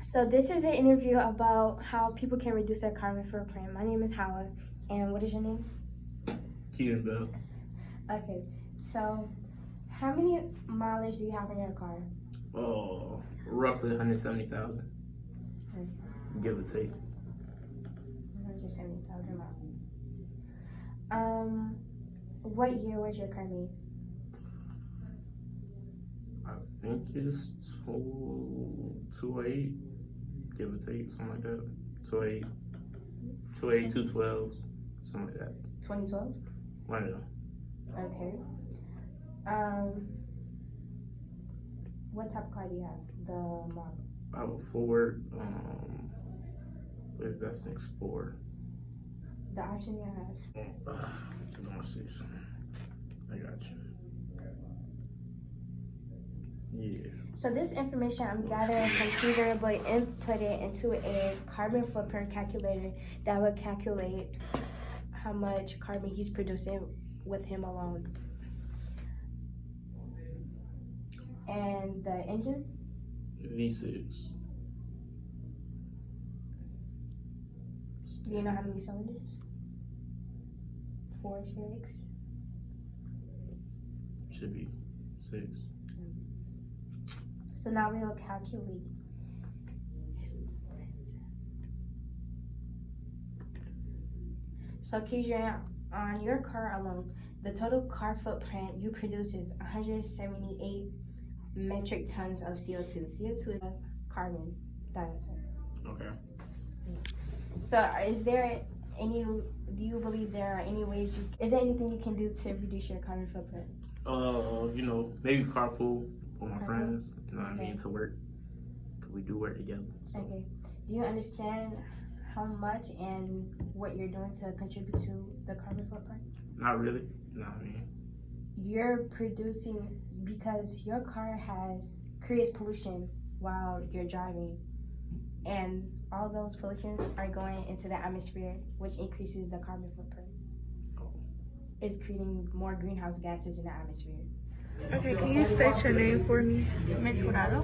So this is an interview about how people can reduce their carbon footprint. My name is Howard, and what is your name? Keaton Bell. Okay, so how many mileage do you have in your car? Oh, roughly 170,000, give or take. 170,000 miles. What year was your car made? I think it's 208, give or take, something like that. 208, 212, something like that. 2012? One of them. Okay. What type of car do you have? The model? I have a Ford, that's an Explorer. The option you have? Let's see something. I got you. Yeah. So this information I'm gathering from Keezer will input it into a carbon footprint calculator that will calculate how much carbon he's producing with him alone. And the engine? V6. Do you know how many cylinders? 4, 6? Should be 6. So now we will calculate. So Keezer, on your car alone, the total car footprint you produce is 178 metric tons of CO2. CO2 is carbon dioxide. Okay. So is there do you believe there are any ways is there anything you can do to reduce your carbon footprint? Maybe carpool with my Okay. friends, you know what I Okay. mean, to work. 'Cause we do work together. So. Okay. Do you understand how much and what you're doing to contribute to the carbon footprint? Not really. You know what I mean? You're producing because your car creates pollution while you're driving, and all those pollutions are going into the atmosphere, which increases the carbon footprint. Oh. It's creating more greenhouse gases in the atmosphere. Okay, can you state your name for me? Mitch Jurado.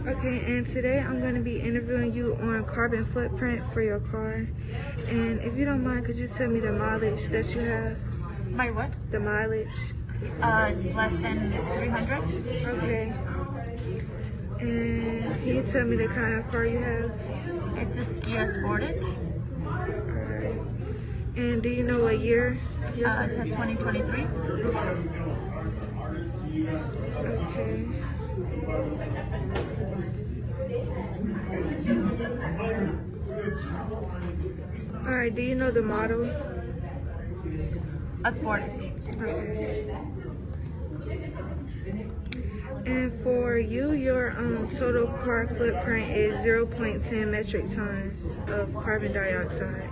Okay, and today I'm going to be interviewing you on carbon footprint for your car. And if you don't mind, could you tell me the mileage that you have? My what? The mileage. Less than 300. Okay. And can you tell me the kind of car you have? It's a Kia Sportage. Alright. And do you know what year? It's a 2023. Okay. Alright, do you know the model? A Sportage. Okay. And for you, your total car footprint is 0.10 metric tons of carbon dioxide.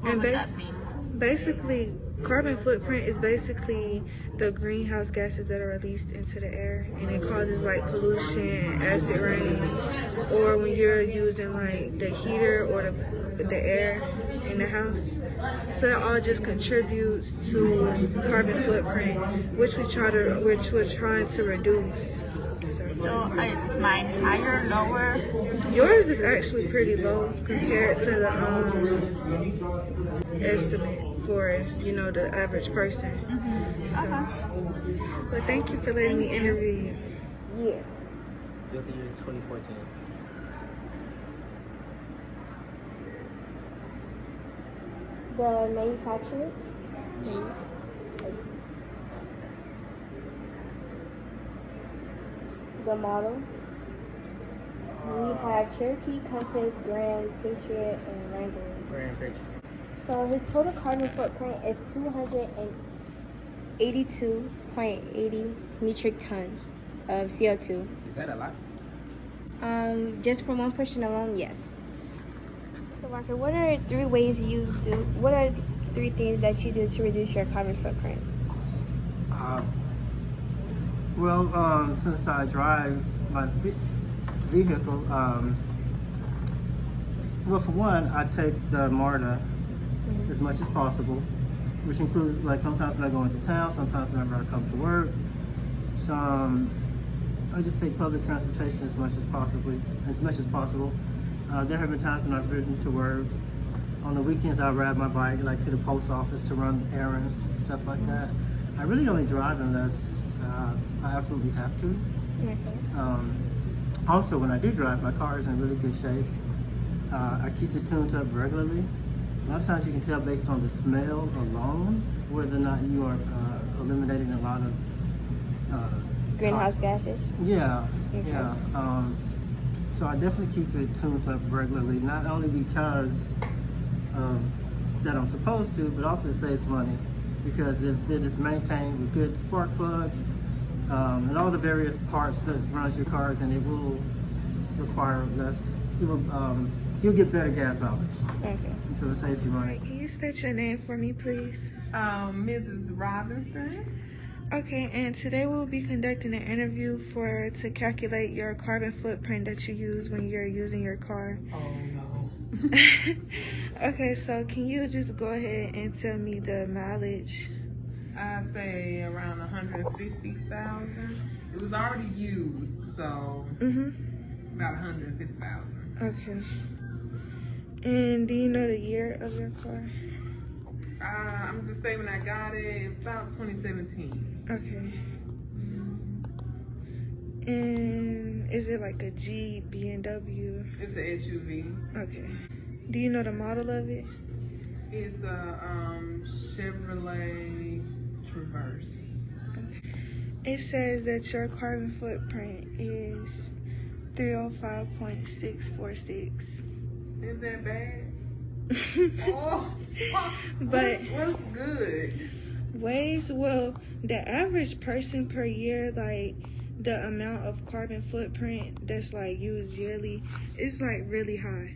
What And would that mean? basically, carbon footprint is basically the greenhouse gases that are released into the air, and it causes like pollution, acid rain, or when you're using like the heater or the air in the house. So it all just contributes to carbon footprint, which we're trying to reduce. So is mine higher, lower? Yours is actually pretty low compared to the estimate for the average person. So, but thank you for letting me interview you. Yeah. Built in year 2014. The manufacturer? Jeep. The model? We have Cherokee, Compass, Grand, Patriot, and Wrangler. Grand Prix. So his total carbon footprint is 282.80 metric tons of CO2. Is that a lot? Just for one person alone, yes. So Walker, what are 3 ways you do? What are 3 things that you do to reduce your carbon footprint? Since I drive my vehicle, for one, I take the MARTA as much as possible, which includes like sometimes when I go into town, sometimes whenever I come to work, some I just take public transportation as much as possible. There have been times when I've ridden to work. On the weekends, I ride my bike, like to the post office to run errands, stuff like that. I really only drive unless I absolutely have to. Also, when I do drive, my car is in really good shape. I keep it tuned up regularly. A lot of times you can tell based on the smell alone whether or not you are eliminating a lot of Greenhouse gases. Yeah, Okay. yeah. So I definitely keep it tuned up regularly, not only because of that I'm supposed to, but also it saves money. Because if it is maintained with good spark plugs and all the various parts that runs your car, then it will require less. You'll get better gas mileage. Okay. And so it saves you money. Can you state your name for me, please? Mrs. Robinson. Okay, and today we'll be conducting an interview to calculate your carbon footprint that you use when you're using your car. Oh no. Okay, so can you just go ahead and tell me the mileage? I say around 150,000. It was already used, so about 150,000. Okay. And do you know the year of your car? I'm just saying when I got it, it's about 2017. Okay. And is it like a Jeep, BMW? It's an SUV. Okay. Do you know the model of it? It's a Chevrolet Traverse. It says that your carbon footprint is 305.646. Is that bad? Oh, But what's good? the average person per year, like the amount of carbon footprint that's like used yearly, is like really high.